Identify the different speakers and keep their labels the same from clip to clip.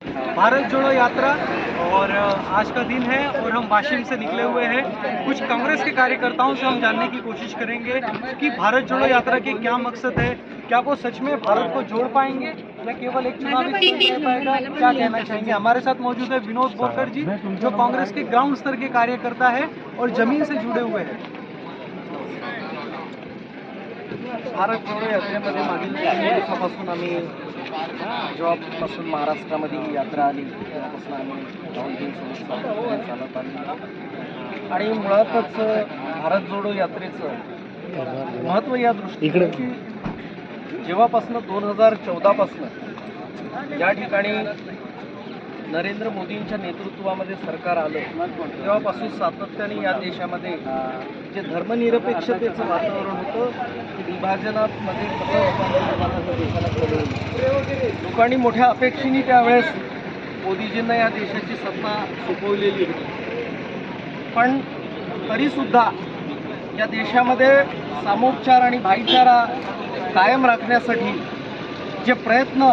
Speaker 1: भारत जोड़ो यात्रा और आज का दिन है और हम वाशिम से निकले हुए हैं। कुछ कांग्रेस के कार्यकर्ताओं से हम जानने की कोशिश करेंगे कि भारत जोड़ो यात्रा के क्या मकसद है, क्या वो सच में भारत को जोड़ पाएंगे या केवल एक चुनावी स्टंट रह पाएगा, क्या कहना चाहेंगे। हमारे साथ मौजूद है विनोद बोरकर जी, जो कांग्रेस के ग्राउंड स्तर के कार्यकर्ता है और जमीन से जुड़े हुए हैं।
Speaker 2: भारत जोडो यात्रेमध्ये मागील 3 दिवसापासून आम्ही जेव्हापासून महाराष्ट्रामध्ये ही यात्रा आली तेव्हापासून आम्ही राहुलजींसोबत चालत आलो आणि मुळातच भारत जोडो यात्रेचं महत्त्व या दृष्टीने की जेव्हापासून 2014 पासून या ठिकाणी नरेंद्र मोदींच्या नेतृत्वामध्ये सरकार आलं तेव्हापासून सातत्याने या देशामध्ये जे धर्मनिरपेक्षतेचं वातावरण होतं ते विभाजनामध्ये कसं देशाला कळवलं. लोकांनी मोठ्या अपेक्षेने त्यावेळेस मोदीजींना या देशाची सत्ता सोपवलेली होती. पण तरीसुद्धा या देशामध्ये सामोपचार आणि भाईचारा कायम राखण्यासाठी जे प्रयत्न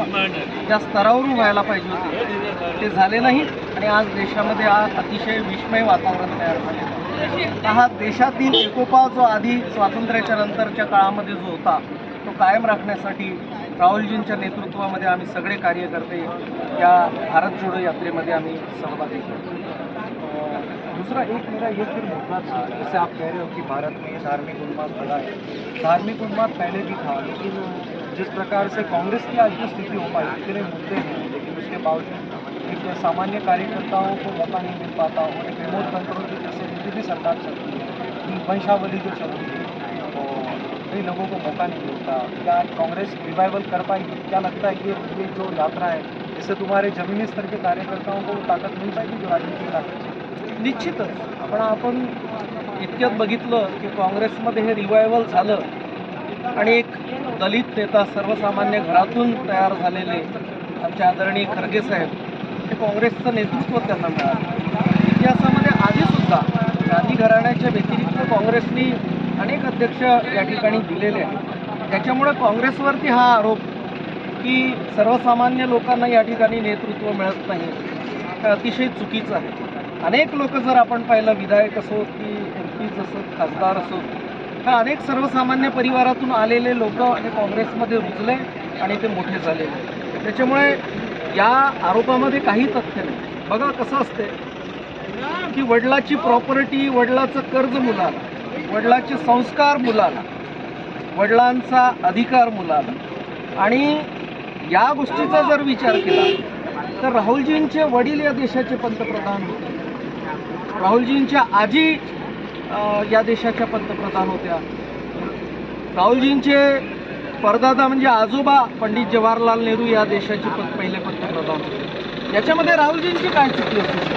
Speaker 2: त्या स्तरावरून व्हायला पाहिजे होते ते झाले नाही आणि आज देशामध्ये अतिशय विस्मय वातावरण तयार झाले. हा देशातील एकोपा जो आधी स्वातंत्र्याच्या नंतरच्या काळामध्ये जो होता तो कायम राखण्यासाठी राहुलजींच्या नेतृत्वामध्ये आम्ही सगळे कार्यकर्ते या भारत जोडो यात्रेमध्ये आम्ही सहभागी होतो.
Speaker 1: दूसरा एक मेरा ये फिर मुद्दा था, जैसे आप कह रहे हो कि भारत में धार्मिक उन्माद बढ़ा है। धार्मिक उन्माद पहले भी था, लेकिन जिस प्रकार से कांग्रेस की आज जो स्थिति हो पाई, इतने मुद्दे हैं लेकिन उसके बावजूद एक सामान्य कार्यकर्ताओं को मौका नहीं मिल पाता और एक रिमोट कंट्रोल की जैसे नीति भी सरकार चलती है, वंशावली जो चल रही है और कई लोगों को मौका नहीं मिलता। क्या कांग्रेस रिवाइवल कर पाएगी? क्या लगता है कि ये जो यात्रा है इससे तुम्हारे जमीनी स्तर के कार्यकर्ताओं को ताकत मिल पाएगी जो राजनीतिक ताकद?
Speaker 2: निश्चितच आपण इतक्यात बघितलं की काँग्रेसमध्ये हे रिवायवल झालं आणि एक दलित नेता सर्वसामान्य घरातून तयार झालेले आमचे आदरणीय खरगे साहेब हे काँग्रेसचं नेतृत्व त्यांना मिळालं. इतिहासामध्ये आधीसुद्धा गांधी घराण्याच्या व्यतिरिक्त काँग्रेसनी अनेक अध्यक्ष या ठिकाणी दिलेले आहेत. त्याच्यामुळे काँग्रेसवरती हा आरोप की सर्वसामान्य लोकांना या ठिकाणी नेतृत्व मिळत नाही हे अतिशय चुकीचं आहे. अनेक लोक जर आपण पाहिलं विधायक असोत की एमपीज असोत खासदार असोत हा अनेक सर्वसामान्य परिवारातून आलेले लोक हे काँग्रेसमध्ये रुजले आणि ते मोठे झाले. त्याच्यामुळे या आरोपामध्ये काही तथ्य नाही. बघा कसं असते की वडिलाची प्रॉपर्टी, वडिलाचं कर्ज मुलाला, वडिलाचे संस्कार मुलाला, वडिलांचा अधिकार मुलाला आणि या गोष्टीचा जर विचार केला तर राहुलजींचे वडील या देशाचे पंतप्रधान होते. राहुलजींच्या आजी या देशाच्या पंतप्रधान होत्या. राहुलजींचे परदादा म्हणजे आजोबा पंडित जवाहरलाल नेहरू या देशाचे पहिले पंतप्रधान होते. याच्यामध्ये राहुलजींची काय चुकी असू शकते?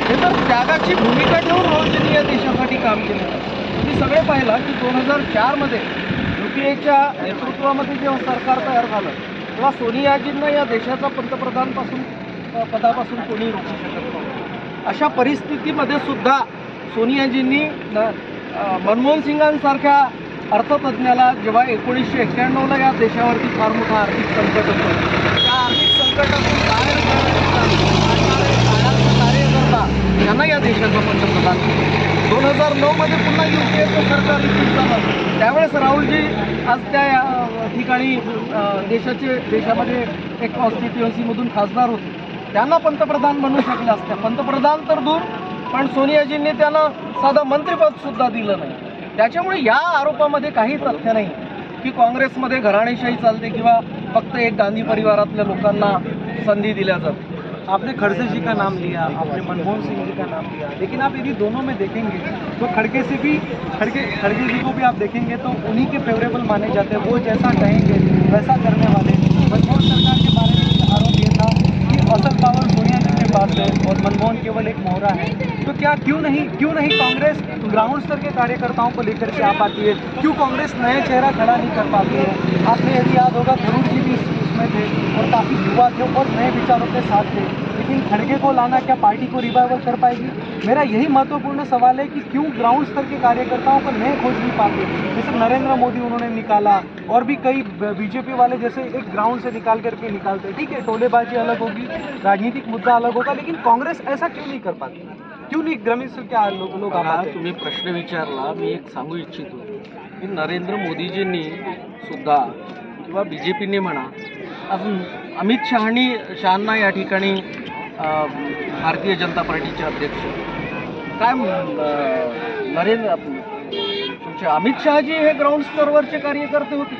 Speaker 2: हे तर त्यागाची भूमिका ठेवून राहुलजींनी या देशासाठी काम केलं. तुम्ही सगळे पाहिला की 2004मध्ये UPAच्या नेतृत्वामध्ये जेव्हा सरकार तयार झालं तेव्हा सोनियाजींना या देशाचा पदापासून कोणी रोखू शकत नव्हतं. अशा परिस्थितीमध्ये सुद्धा सोनियाजींनी मनमोहन सिंगांसारख्या अर्थतज्ञाला जेव्हा 1991ला या देशावरती फार मोठं आर्थिक संकट होतं त्या आर्थिक संकटातून बाहेर कार्यकर्ता यांना या देशाचा पंतप्रधान 2009मध्ये पुन्हा UPAचं सरकार झालं त्यावेळेस राहुलजी आज त्या ठिकाणी देशामध्ये एक कॉन्स्टिट्युएन्सीमधून खासदार होते. त्यांना पंतप्रधान बनवू शकले असते. पंतप्रधान तर दूर पण सोनियाजींनी त्यांना साधं मंत्रिपदसुद्धा दिलं नाही. त्याच्यामुळे या आरोपामध्ये काही तथ्य नाही की काँग्रेसमध्ये घराणेशाही चालते किंवा फक्त एक गांधी परिवारातल्या लोकांना संधी दिल्या जाते.
Speaker 1: आपने खड़गे जी का नाम लिया, आपने मनमोहन सिंह जी का नाम लिया, लेकिन आप यदि दोनों में देखेंगे तो खड़गे जी को भी आप देखेंगे तो उन्हीं के फेवरेबल माने जाते हैं. वो जैसा कहेंगे वैसा करने वाले. मनमोहन सरकार के बारे में आरोप ये था कि असल पावर सोनिया जी के पास है और मनमोहन केवल एक मोहरा है. तो क्या क्यों नहीं कांग्रेस ग्राउंड स्तर के कार्यकर्ताओं को लेकर के आ पाती है? क्यों कांग्रेस नया चेहरा खड़ा नहीं कर पाती है? आपने यदि याद होगा थरूर जी भी में थे और काफ़ी युवा थे और नए विचारों के साथ थे, लेकिन खड़गे को लाना क्या पार्टी को रिवाइवल कर पाएगी? मेरा यही महत्वपूर्ण सवाल है कि क्यों ग्राउंड स्तर के कार्यकर्ताओं को नए खोज नहीं पाते? जैसे नरेंद्र मोदी उन्होंने निकाला और भी कई बीजेपी वाले जैसे एक ग्राउंड से निकाल करके निकालते। ठीक है, टोलेबाजी अलग होगी, राजनीतिक मुद्दा अलग होगा, लेकिन काँग्रेस ऐसा क्यों नहीं कर पाती? क्यों नाही ग्रामीण क्या लोक
Speaker 2: हा तुम्ही प्रश्न विचारला, मी एक सांगू इच्छितो की नरेंद्र मोदीजींनी सुद्धा किंवा बी जे पीने म्हणा, अजून अमित शहांना या ठिकाणी भारतीय जनता पार्टीचे अध्यक्ष काय तुमचे अमित शहाजी हे ग्राउंड स्तरवरचे कार्यकर्ते होते.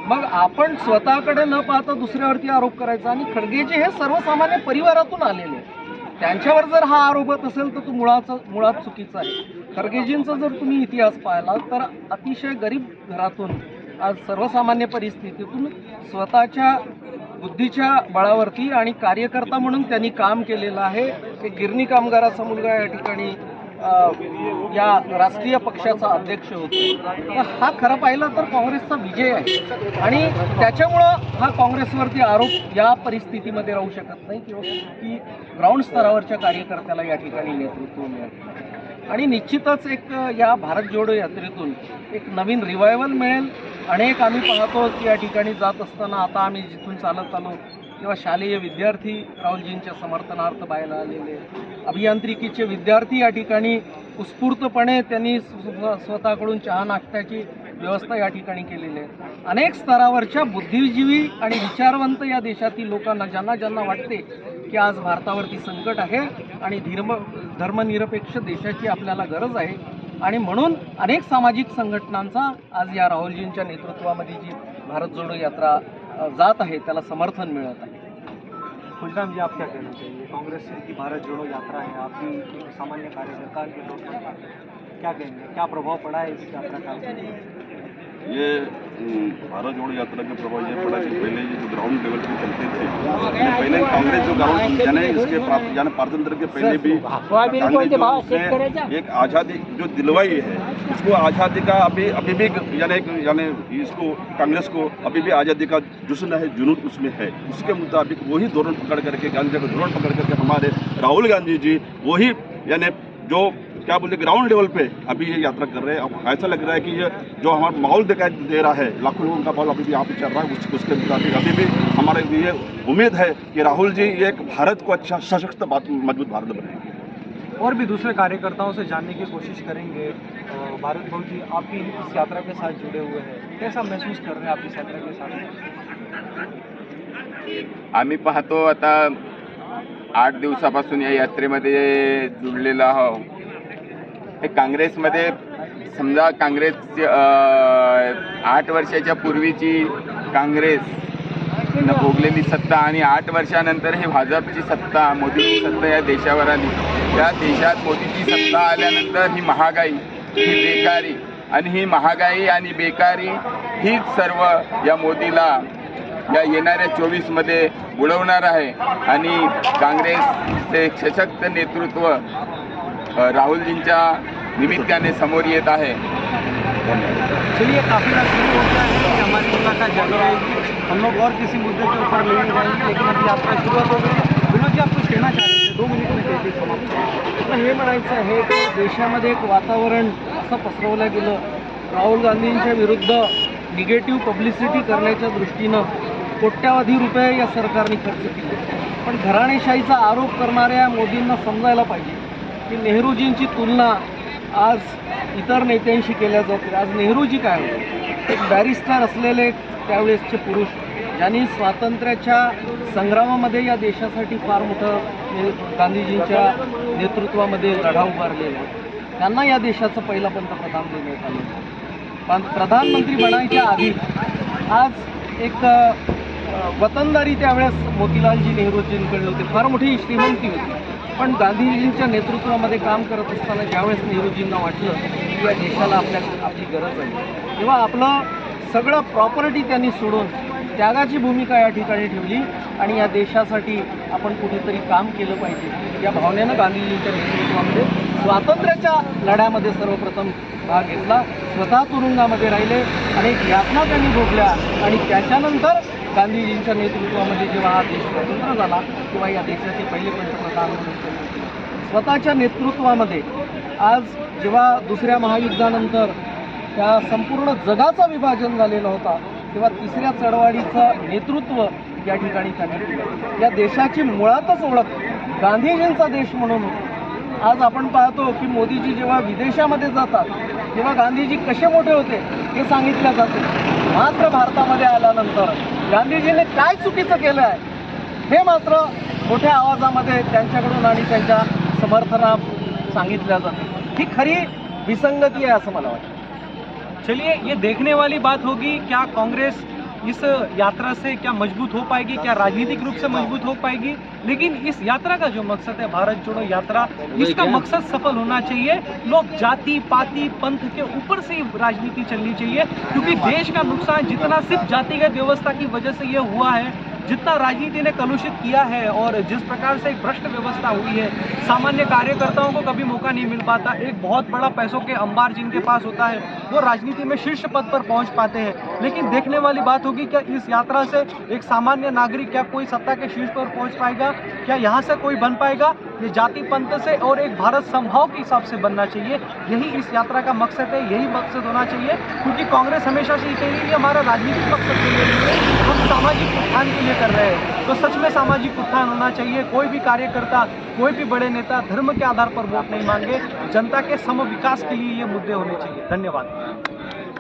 Speaker 2: मग आपण स्वतःकडे न पाहता दुसऱ्यावरती आरोप करायचा. आणि खडगेजी हे सर्वसामान्य परिवारातून आलेले, त्यांच्यावर जर हा आरोप होत असेल तर तो मुळात चुकीचा आहे. खडगेजींचा जर तुम्ही इतिहास पाहिला तर अतिशय गरीब घरातून आज सर्वसामान्य परिस्थितीतून स्वतःच्या बुद्धीच्या बळावरती आणि कार्यकर्ता म्हणून त्यांनी काम केलेलं आहे. एक गिरणी कामगाराचा मुलगा या ठिकाणी या राष्ट्रीय पक्षाचा अध्यक्ष होतो. तर हा खरं पाहिलं तर काँग्रेसचा विजय आहे आणि त्याच्यामुळं हा काँग्रेसवरती आरोप या परिस्थितीमध्ये राहू शकत नाही की ग्राउंड स्तरावरच्या कार्यकर्त्याला या ठिकाणी नेतृत्व मिळेल. आणि निश्चितच एक या भारत जोडो यात्रेतून एक नवीन रिवायवल मिळेल. अनेक आम्ही पाहतो की या ठिकाणी जात असताना आता आम्ही जिथून चालत आलो तेव्हा शालेय विद्यार्थी राहुलजींच्या समर्थनार्थ बाहेर आलेले, अभियांत्रिकीचे विद्यार्थी या ठिकाणी उत्स्फूर्तपणे त्यांनी स्वतःकडून चहा नाश्त्याची व्यवस्था या ठिकाणी केलेली आहे. अनेक स्तरावरच्या बुद्धिजीवी आणि विचारवंत या देशातील लोकांना ज्यांना वाटते की आज भारतावरती संकट आहे आणि धर्मनिरपेक्ष देशाची आपल्याला गरज आहे आणि म्हणून अनेक सामाजिक संघटनांचा आज या राहुलजींच्या नेतृत्वामध्ये जी भारत जोडो यात्रा जात आहे त्याला समर्थन मिळत आहे.
Speaker 1: खुशराम जी, आप क्या कहना चाहिए? कांग्रेस की भारत जोड़ो यात्रा है, आप भी एक सामान्य कार्यकर्ता के तौर पर क्या कहेंगे, क्या प्रभाव पड़ा है इस यात्रा का?
Speaker 3: ये भारत जोड़ो यात्रा के प्रभाव ये पड़ा कि पहले ये जो ग्राउंड लेवल पे चलते थे, पहले कांग्रेस जो ग्राउंड यानी इसके यानी पारतंत्र के पहले भी कांग्रेस जो एक आज़ादी जो दिलवाई है, इसको आज़ादी का अभी भी यानी इसको कांग्रेस को अभी भी आज़ादी का जुस्न है, जुनून उसमें है. उसके मुताबिक वही धोरण पकड़ करके, गांधी का धोरण पकड़ करके हमारे राहुल गांधी जी वही यानी जो क्या बोलते ग्राउंड लेवल पे अभी ये यात्रा कर रहे हैं. अब ऐसा लग रहा है कि ये जो हमारा माहौल दिखाई दे रहा है, लाखों लोगों का माहौल अभी भी यहाँ पे चल रहा है, उसके मुताबिक अभी भी हमारे ये उम्मीद है कि राहुल जी ये एक भारत को अच्छा सशक्त मजबूत भारत बनाएंगे.
Speaker 1: और भी दूसरे कार्यकर्ताओं से जानने की कोशिश करेंगे. भारत भाऊ जी, आप भी इस यात्रा के साथ जुड़े हुए हैं, कैसा महसूस कर रहे हैं आप इस यात्रा के साथ?
Speaker 4: आम्ही पाहतो आता 8 दिवसापासून या यात्रेमध्ये जुळलेला आहोत. हे काँग्रेसमध्ये समजा काँग्रेस 8 वर्षाच्या पूर्वीची काँग्रेस भोगलेली सत्ता आणि 8 वर्षानंतर हे भाजपची सत्ता, मोदीची सत्ता या देशावर आली. त्या देशात मोदीची सत्ता आल्यानंतर ही महागाई, ही बेकारी आणि ही महागाई आणि बेकारी हीच सर्व या मोदीला या येणाऱ्या 24मध्ये बुडवणार आहे. आणि काँग्रेसचे सशक्त नेतृत्व राहुलजींच्या निमित्ताने समोर येत आहे.
Speaker 1: चलिए, काफी शुरू हो गया है कि हमारी मुलाकात जारी रहेगी. हम लोग और किसी मुद्दे के ऊपर लेने जाएंगे, लेकिन अभी आपका शुरुआत हो गई है. विनोद जी, आप कुछ कहना चाह रहे थे, 2 मिनिट में कहते समाप्त.
Speaker 2: मला हे म्हणायचं आहे की देशामध्ये एक वातावरण असं पसरवलं गेलं, राहुल गांधींच्या विरुद्ध निगेटिव्ह पब्लिसिटी करण्याच्या दृष्टीनं कोट्यावधी रुपये या सरकारने खर्च केले. पण घराणेशाहीचा आरोप करणाऱ्या मोदींना समजायला पाहिजे की नेहरूजींची तुलना आज इतर नेत्यांशी केल्या जाते. आज नेहरूजी काय होते? एक बॅरिस्टर असलेले त्यावेळेसचे पुरुष, ज्यांनी स्वातंत्र्याच्या संग्रामामध्ये या देशासाठी फार मोठं गांधीजींच्या नेतृत्वामध्ये लढा उभारलेला आहे. त्यांना या देशाचं पहिला पंतप्रधान देण्यात आलं. प्रधानमंत्री बनायच्या आधी आज एक वतनदारी त्यावेळेस मोतीलालजी नेहरूजींकडे होते. फार मोठी श्रीमंती होती. पण गांधीजींच्या नेतृत्वामध्ये काम करत असताना ज्यावेळेस नेहरूजींना वाटलं की या देशाला आपली गरज आहे, तेव्हा आपलं सगळं प्रॉपर्टी त्यांनी सोडून त्यागाची भूमिका या ठिकाणी ठेवली आणि या देशासाठी आपण कुठेतरी काम केलं पाहिजे या भावनेनं गांधीजींच्या नेतृत्वामध्ये स्वातंत्र्याच्या लढ्यामध्ये सर्वप्रथम भाग घेतला. स्वतः तुरुंगामध्ये राहिले, अनेक यातना त्यांनी भोगल्या आणि त्याच्यानंतर गांधीजींच्या नेतृत्वामध्ये जेव्हा हा देश स्वतंत्र झाला तेव्हा या देशाचे पहिले पंतप्रधान म्हणून ते स्वतःच्या नेतृत्वामध्ये आज जेव्हा दुसऱ्या महायुद्धानंतर त्या संपूर्ण जगाचं विभाजन झालेलं होता तेव्हा तिसऱ्या चळवळीचं नेतृत्व या ठिकाणी त्यांनी केलं. या देशाची मुळातच ओळख गांधीजींचा देश म्हणून होती. आज आपण पाहतो की मोदीजी जेव्हा विदेशामध्ये जातात तेव्हा गांधीजी कसे मोठे होते हे सांगितलं जाते. मात्र भारतामध्ये आल्यानंतर गांधीजींनी काय चुकीचं केलं आहे हे मात्र मोठ्या आवाजामध्ये त्यांच्याकडून आणि त्यांच्या समर्थनात सांगितलं जाते. ही खरी विसंगती आहे असं मला वाटतं.
Speaker 1: चलिए, ये देखने वाली बात होगी क्या कांग्रेस इस यात्रा से क्या मजबूत हो पाएगी, क्या राजनीतिक रूप से मजबूत हो पाएगी। लेकिन इस यात्रा का जो मकसद है, भारत जोड़ो यात्रा, इसका मकसद सफल होना चाहिए। लोग जाति पाति पंथ के ऊपर से राजनीति चलनी चाहिए, क्योंकि देश का नुकसान जितना सिर्फ जातिगत व्यवस्था की वजह से ये हुआ है, जितना राजनीति ने कलुषित किया है और जिस प्रकार से एक भ्रष्ट व्यवस्था हुई है, सामान्य कार्यकर्ताओं को कभी मौका नहीं मिल पाता। एक बहुत बड़ा पैसों के अंबार जिनके पास होता है वो राजनीति में शीर्ष पद पर पहुंच पाते हैं। लेकिन देखने वाली बात होगी क्या इस यात्रा से एक सामान्य नागरिक, क्या कोई सत्ता के शीर्ष पर पहुंच पाएगा, क्या यहाँ से कोई बन पाएगा। ये जाति पंथ से और एक भारत समभाव के हिसाब से बनना चाहिए। यही इस यात्रा का मकसद है, यही मकसद होना चाहिए, क्योंकि कांग्रेस हमेशा से कह रही है हमारा राजनीतिक मकसद के लिए नहीं है, हम सामाजिक उत्थान के लिए कर रहे हैं। तो सच में सामाजिक उत्थान होना चाहिए। कोई भी कार्यकर्ता, कोई भी बड़े नेता धर्म के आधार पर वोट नहीं मांगे, जनता के सम विकास के लिए ये मुद्दे होने चाहिए। धन्यवाद।